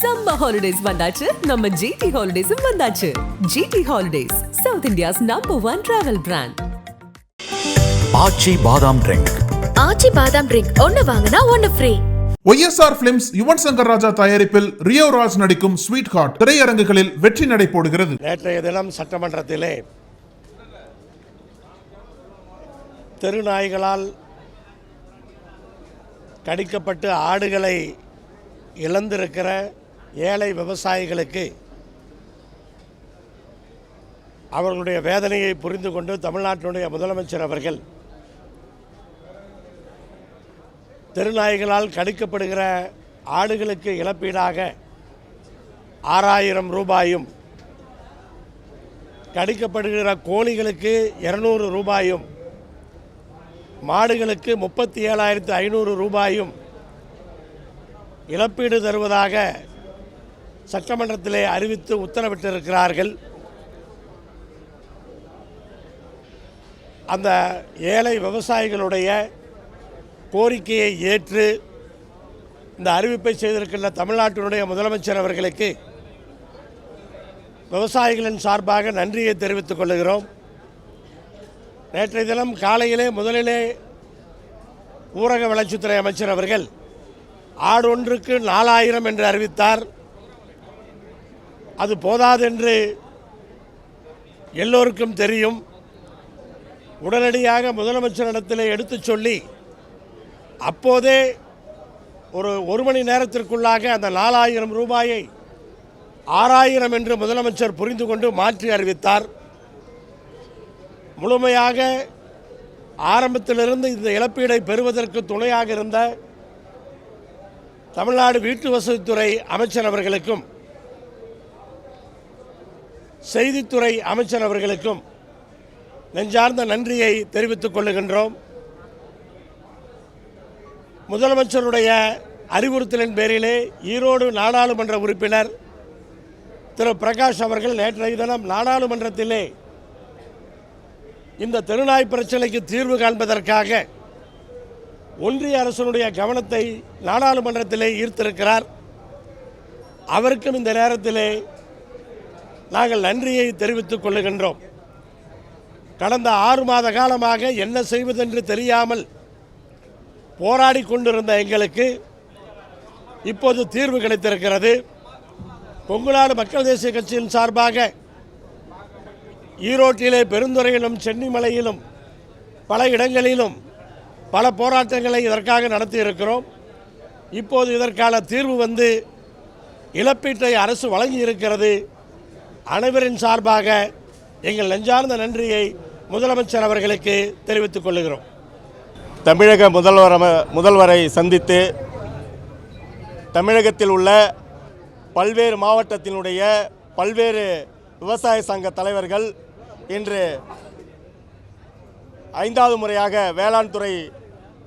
Summer holidays வந்தாச்சு, நம்ம GT Holidays வந்தாச்சு. GT Holidays, South India's #1 travel brand. ஆச்சி பாதாம் ட்ரிங்க். ஆச்சி பாதாம் ட்ரிங்க் ஒன்னு வாங்குனா ஒன்னு free. YSR Films Yuvan Shankar Raja தயாரிப்பில் ரியோ ராஜ் நடிக்கும் ஸ்வீட் ஹார்ட் திரையரங்குகளில் வெற்றி நடை போடுகிறது. நேற்றைய தினம் சட்டமன்றத்திலே தெருநாய்களால் கடிக்கப்பட்டு ஆடுகளை இழந்திருக்கிற ஏழை விவசாயிகளுக்கு அவர்களுடைய வேதனையை புரிந்து கொண்டு தமிழ்நாட்டினுடைய முதலமைச்சர் அவர்கள் தெருநாய்களால் கடிக்கப்படுகிற ஆடுகளுக்கு இழப்பீடாக 6000 ரூபாயும் கடிக்கப்படுகிற கோழிகளுக்கு 200 ரூபாயும் மாடுகளுக்கு 37,500 ரூபாயும் இழப்பீடு தருவதாக சட்டமன்றத்திலே அறிவித்து உத்தரவிட்டிருக்கிறார்கள். அந்த ஏழை விவசாயிகளுடைய கோரிக்கையை ஏற்று இந்த அறிவிப்பை செய்திருக்கின்ற தமிழ்நாட்டினுடைய முதலமைச்சர் அவர்களுக்கு விவசாயிகளின் சார்பாக நன்றியை தெரிவித்துக் கொள்கிறோம். நேற்றைய தினம் காலையிலே முதலிலே ஊரக வளர்ச்சித்துறை அமைச்சர் அவர்கள் ஆடு ஒன்றுக்கு 4000 என்று அறிவித்தார். அது போதாதென்று எல்லோருக்கும் தெரியும். உடனடியாக முதலமைச்சரிடத்தில் எடுத்துச் சொல்லி அப்போதே ஒரு மணி நேரத்திற்குள்ளாக அந்த 4000 ரூபாயை 6000 என்று முதலமைச்சர் புரிந்து கொண்டு மாற்றி அறிவித்தார். முழுமையாக ஆரம்பத்திலிருந்து இந்த இழப்பீடை பெறுவதற்கு துணையாக இருந்த தமிழ்நாடு வீட்டு வசதித்துறை அமைச்சர் அவர்களுக்கும் செய்தித்துறை அமைச்சர் அவர்களுக்கும் நெஞ்சார்ந்த நன்றியை தெரிவித்துக் கொள்ளுகின்றோம். முதலமைச்சருடைய அறிவுறுத்தலின் பேரிலே ஈரோடு நாடாளுமன்ற உறுப்பினர் திரு பிரகாஷ் அவர்கள் நேற்றைய தினம் நாடாளுமன்றத்திலே இந்த தெருநாய் பிரச்சனைக்கு தீர்வு காண்பதற்காக ஒன்றிய அரசினுடைய கவனத்தை நாடாளுமன்றத்திலே ஈர்த்திருக்கிறார். அவருக்கும் இந்த நேரத்திலே நாங்கள் நன்றியை தெரிவித்துக் கொள்ளுகின்றோம். கடந்த 6 மாத காலமாக என்ன செய்வதென்று தெரியாமல் போராடி கொண்டிருந்த எங்களுக்கு இப்போது தீர்வு கிடைத்திருக்கிறது. கொங்குநாடு மக்கள் தேசிய கட்சியின் சார்பாக ஈரோட்டிலே பெருந்துறையிலும் சென்னிமலையிலும் பல இடங்களிலும் பல போராட்டங்களை இதற்காக நடத்தி இருக்கிறோம். இப்போது இதற்கான தீர்வு வந்து இழப்பீட்டை அரசு வழங்கி இருக்கிறது. அனைவரின் சார்பாக எங்கள் நெஞ்சார்ந்த நன்றியை முதலமைச்சர் அவர்களுக்கு தெரிவித்துக் கொள்கிறோம். தமிழக முதல்வரை சந்தித்து தமிழகத்தில் உள்ள பல்வேறு மாவட்டத்தினுடைய பல்வேறு விவசாய சங்க தலைவர்கள் இன்று 5வது முறையாக வேளாண் துறை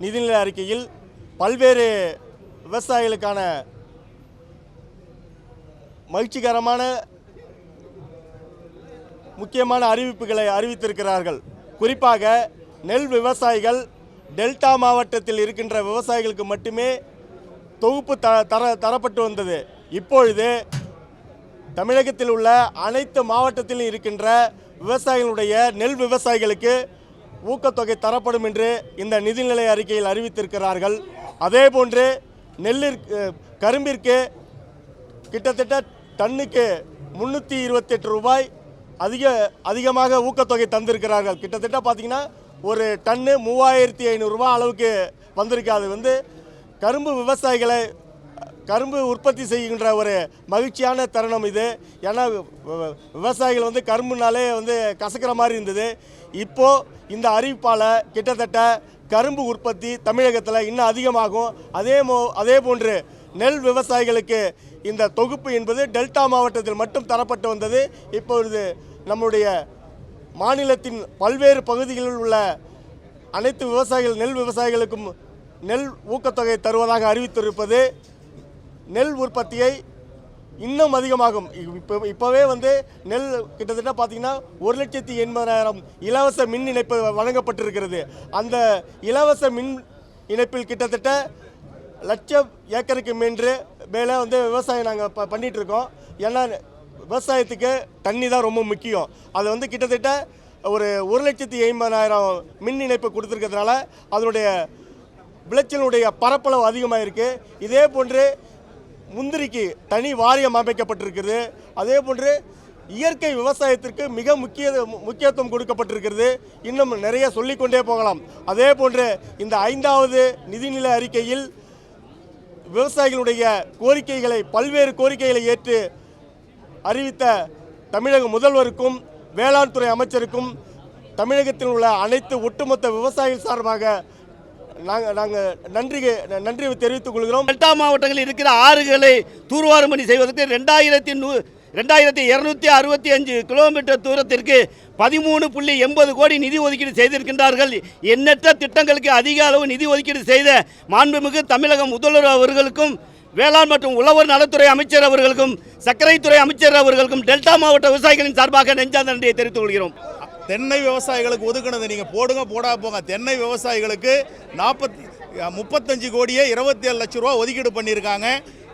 நிதிநிலை அறிக்கையில் பல்வேறு விவசாயிகளுக்கான மகிழ்ச்சிகரமான முக்கியமான அறிவிப்புகளை அறிவித்திருக்கிறார்கள். குறிப்பாக நெல் விவசாயிகள் டெல்டா மாவட்டத்தில் இருக்கின்ற விவசாயிகளுக்கு மட்டுமே தொகுப்பு தரப்பட்டு வந்தது. இப்பொழுது தமிழகத்தில் உள்ள அனைத்து மாவட்டத்திலும் இருக்கின்ற விவசாயிகளுடைய நெல் விவசாயிகளுக்கு ஊக்கத்தொகை தரப்படும் என்று இந்த நிதிநிலை அறிக்கையில் அறிவித்திருக்கிறார்கள். அதேபோன்று கரும்பிற்கு கிட்டத்தட்ட டன்னுக்கு 328 ரூபாய் அதிகமாக ஊக்கத்தொகை தந்திருக்கிறார்கள். கிட்டத்தட்ட பார்த்திங்கன்னா ஒரு டன்னு 3500 ரூபாய் அளவுக்கு வந்திருக்கு. அது வந்து கரும்பு விவசாயிகளை கரும்பு உற்பத்தி செய்கின்ற ஒரு மகிழ்ச்சியான தருணம் இது. ஏன்னா விவசாயிகள் வந்து கரும்புனாலே வந்து கசக்கிற மாதிரி இருந்தது. இப்போது இந்த அறிவிப்பால் கிட்டத்தட்ட கரும்பு உற்பத்தி தமிழகத்தில் இன்னும் அதிகமாகும். அதே போன்று நெல் விவசாயிகளுக்கு இந்த தொகுப்பு என்பது டெல்டா மாவட்டத்தில் மட்டும் தரப்பட்டு வந்தது. இப்பொழுது நம்முடைய மாநிலத்தின் பல்வேறு பகுதிகளில் உள்ள அனைத்து நெல் விவசாயிகளுக்கும் நெல் ஊக்கத்தொகை தருவதாக அறிவித்திருப்பது நெல் உற்பத்தியை இன்னும் அதிகமாகும். இப்போவே வந்து நெல் கிட்டத்தட்ட பார்த்திங்கன்னா 1,80,000 இலவச மின் இணைப்பு வழங்கப்பட்டிருக்கிறது. அந்த இலவச மின் இணைப்பில் கிட்டத்தட்ட லட்சம் ஏக்கருக்கு மேலே வந்து விவசாயம் நாங்கள் பண்ணிகிட்டு இருக்கோம். ஏன்னா விவசாயத்துக்கு தண்ணி தான் ரொம்ப முக்கியம். அது வந்து கிட்டத்தட்ட ஒரு 1,50,000 மின் இணைப்பு கொடுத்துருக்கிறதுனால அதனுடைய விளைச்சலுடைய பரப்பளவு அதிகமாக இருக்குது. இதே போன்று முந்திரிக்கு தனி வாரியம் அமைக்கப்பட்டிருக்கிறது. அதே போன்று இயற்கை விவசாயத்திற்கு மிக முக்கியத்துவம் கொடுக்கப்பட்டிருக்கிறது. இன்னும் நிறைய சொல்லிக்கொண்டே போகலாம். அதே போன்று இந்த 5வது நிதிநிலை அறிக்கையில் விவசாயிகளுடைய கோரிக்கைகளை பல்வேறு கோரிக்கைகளை ஏற்று அறிவித்த தமிழக முதல்வருக்கும் வேளாண் துறை அமைச்சருக்கும் தமிழகத்தில் உள்ள அனைத்து ஒட்டுமொத்த விவசாயிகள் சார்பாக நாங்கள் நன்றி தெரிவித்துக் கொள்கிறோம். டெல்டா மாவட்டங்களில் இருக்கிற ஆறுகளை தூர்வாரும் பணி செய்வதற்கு 2265 கிலோமீட்டர் தூரத்திற்கு 13.80 கோடி நிதி ஒதுக்கீடு செய்திருக்கின்றார்கள். எண்ணற்ற திட்டங்களுக்கு அதிக அளவு நிதி ஒதுக்கீடு செய்த மாண்புமிகு தமிழக முதல்வர் அவர்களுக்கும் வேளாண் மற்றும் உழவர் நலத்துறை அமைச்சர் அவர்களுக்கும் சர்க்கரைத்துறை அமைச்சர் அவர்களுக்கும் டெல்டா மாவட்ட விவசாயிகளின் சார்பாக நெஞ்சார்ந்த நன்றியை தெரிவித்துக் கொள்கிறோம். தென்னை விவசாயிகளுக்கு ஒதுக்குனது நீங்கள் போடா போங்க. தென்னை விவசாயிகளுக்கு 35 கோடியே 27 லட்சம் ரூபா ஒதுக்கீடு பண்ணியிருக்காங்க.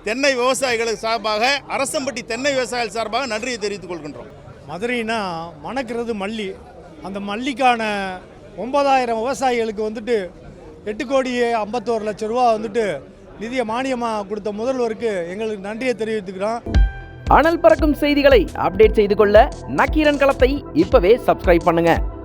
தென்னை விவசாயிகளுக்கு சார்பாக அரசம்பட்டி தென்னை விவசாயிகள் சார்பாக நன்றியை தெரிவித்துக் கொள்கின்றோம். மதுரைனா மணக்கிறது மல்லி. அந்த மல்லிக்கான 9,000 விவசாயிகளுக்கு வந்துட்டு 8 கோடியே 51 லட்சம் ரூபா வந்துட்டு நிதியை மானியமாக கொடுத்த முதல்வருக்கு எங்களுக்கு நன்றியை தெரிவித்துக்கிறோம். அனல் பறக்கும் செய்திகளை அப்டேட் செய்து கொள்ள நக்கீரன் களத்தை இப்பவே சப்ஸ்கிரைப் பண்ணுங்க.